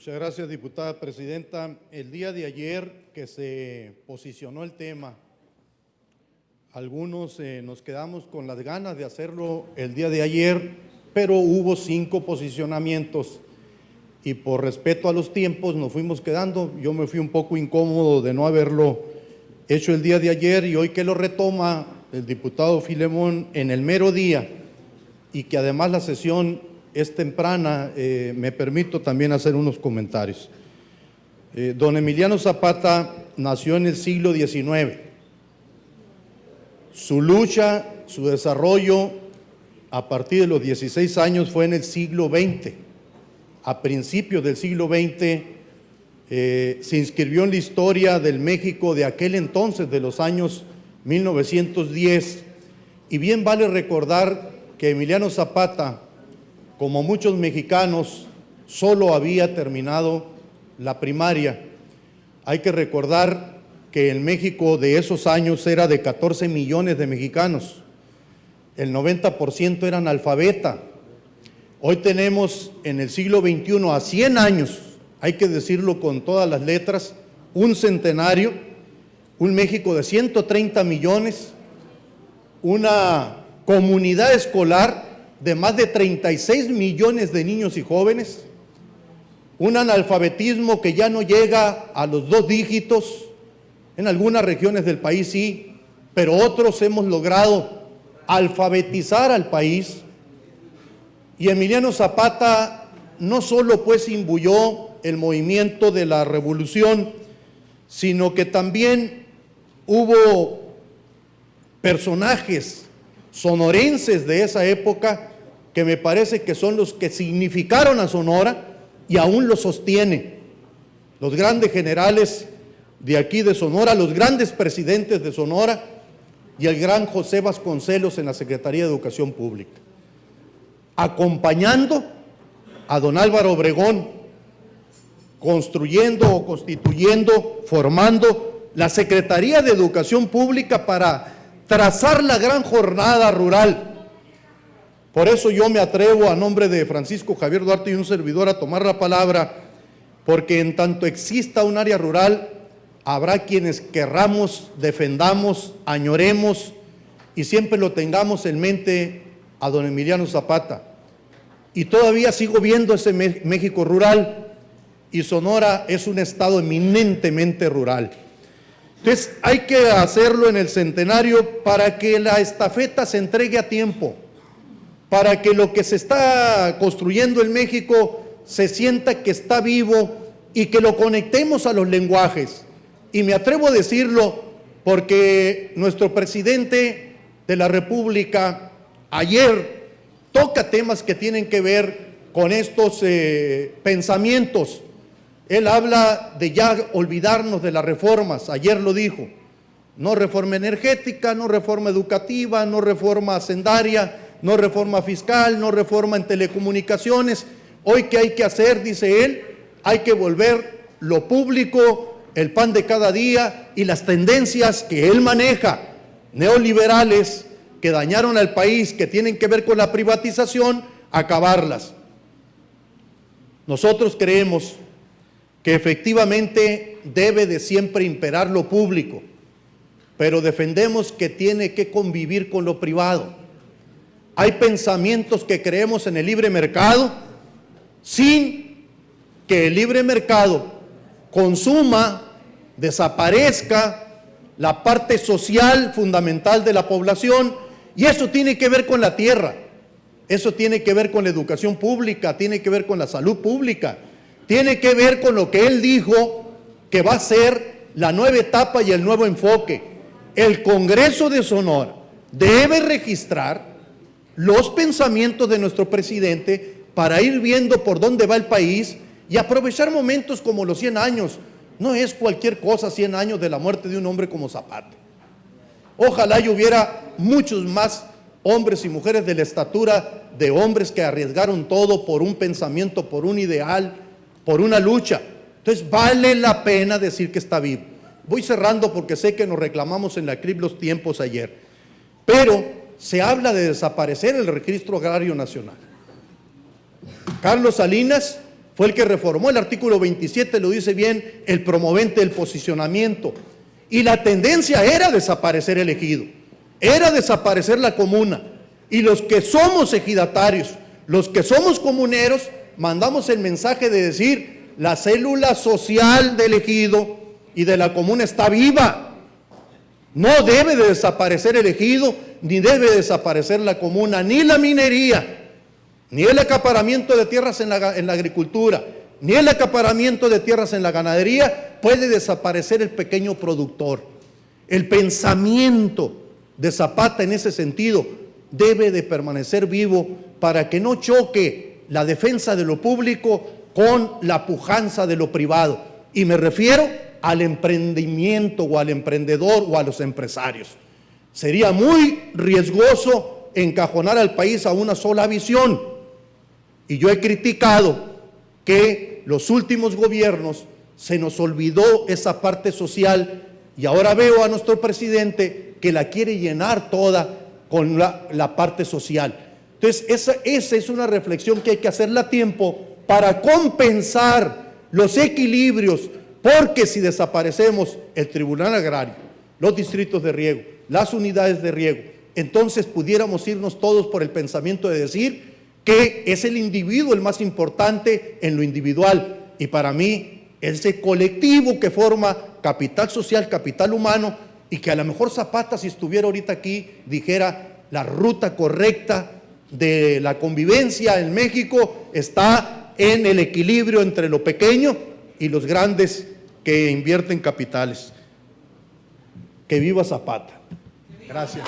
Muchas gracias, diputada presidenta. El día de ayer que se posicionó el tema, algunos nos quedamos con las ganas de hacerlo el día de ayer, pero hubo 5 posicionamientos y por respeto a los tiempos nos fuimos quedando. Yo me fui un poco incómodo de no haberlo hecho el día de ayer y hoy que lo retoma el diputado Filemón en el mero día y que además la sesión es temprana, me permito también hacer unos comentarios. Don Emiliano Zapata nació en el siglo XIX. Su lucha, su desarrollo a partir de los 16 años fue en el siglo XX. A principios del siglo XX se inscribió en la historia del México de aquel entonces, de los años 1910. Y bien vale recordar que Emiliano Zapata, como muchos mexicanos, solo había terminado la primaria. Hay que recordar que el México de esos años era de 14 millones de mexicanos. El 90% eran analfabeta. Hoy tenemos en el siglo XXI, a 100 años, hay que decirlo con todas las letras, un centenario, un México de 130 millones, una comunidad escolar de más de 36 millones de niños y jóvenes, un analfabetismo que ya no llega a los 2 dígitos, en algunas regiones del país sí, pero otros hemos logrado alfabetizar al país. Y Emiliano Zapata no solo pues imbuyó el movimiento de la revolución, sino que también hubo personajes sonorenses de esa época que me parece que son los que significaron a Sonora y aún lo sostienen. Los grandes generales de aquí de Sonora, los grandes presidentes de Sonora y el gran José Vasconcelos en la Secretaría de Educación Pública, acompañando a don Álvaro Obregón, construyendo o constituyendo, formando la Secretaría de Educación Pública para trazar la gran jornada rural. Por eso yo me atrevo a nombre de Francisco Javier Duarte y un servidor a tomar la palabra, porque en tanto exista un área rural, habrá quienes querramos, defendamos, añoremos y siempre lo tengamos en mente a don Emiliano Zapata. Y todavía sigo viendo ese México rural y Sonora es un estado eminentemente rural. Entonces hay que hacerlo en el centenario para que la estafeta se entregue a tiempo, para que lo que se está construyendo en México se sienta que está vivo y que lo conectemos a los lenguajes. Y me atrevo a decirlo porque nuestro presidente de la República ayer toca temas que tienen que ver con estos pensamientos. Él habla de ya olvidarnos de las reformas, ayer lo dijo, no reforma energética, no reforma educativa, no reforma hacendaria, no reforma fiscal, no reforma en telecomunicaciones. Hoy, ¿qué hay que hacer? Dice él, hay que volver lo público, el pan de cada día y las tendencias que él maneja, neoliberales, que dañaron al país, que tienen que ver con la privatización, acabarlas. Nosotros creemos que efectivamente debe de siempre imperar lo público, pero defendemos que tiene que convivir con lo privado. Hay pensamientos que creemos en el libre mercado sin que el libre mercado consuma, desaparezca la parte social fundamental de la población, y eso tiene que ver con la tierra, eso tiene que ver con la educación pública, tiene que ver con la salud pública, tiene que ver con lo que él dijo que va a ser la nueva etapa y el nuevo enfoque. El Congreso de Sonora debe registrar los pensamientos de nuestro presidente para ir viendo por dónde va el país y aprovechar momentos como los 100 años. No es cualquier cosa 100 años de la muerte de un hombre como Zapata. Ojalá y hubiera muchos más hombres y mujeres de la estatura de hombres que arriesgaron todo por un pensamiento, por un ideal, por una lucha. Entonces vale la pena decir que está vivo. Voy cerrando porque sé que nos reclamamos en la CRIB los tiempos ayer, pero se habla de desaparecer el Registro Agrario Nacional. Carlos Salinas fue el que reformó el artículo 27, lo dice bien, el promovente del posicionamiento. Y la tendencia era desaparecer el ejido, era desaparecer la comuna. Y los que somos ejidatarios, los que somos comuneros, mandamos el mensaje de decir: la célula social del ejido y de la comuna está viva. No debe de desaparecer el ejido, ni debe desaparecer la comuna, ni la minería, ni el acaparamiento de tierras en la agricultura, ni el acaparamiento de tierras en la ganadería. Puede desaparecer el pequeño productor. El pensamiento de Zapata en ese sentido debe de permanecer vivo para que no choque la defensa de lo público con la pujanza de lo privado. Y me refiero al emprendimiento o al emprendedor o a los empresarios. Sería muy riesgoso encajonar al país a una sola visión. Y yo he criticado que los últimos gobiernos se nos olvidó esa parte social, y ahora veo a nuestro presidente que la quiere llenar toda con la parte social. Entonces esa es una reflexión que hay que hacerla a tiempo para compensar los equilibrios, porque si desaparecemos el Tribunal Agrario, los distritos de riego, las unidades de riego, entonces pudiéramos irnos todos por el pensamiento de decir que es el individuo el más importante en lo individual, y para mí ese colectivo que forma capital social, capital humano, y que a lo mejor Zapata, si estuviera ahorita aquí, dijera: la ruta correcta de la convivencia en México está en el equilibrio entre lo pequeño y los grandes que invierten capitales. Que viva Zapata. Gracias.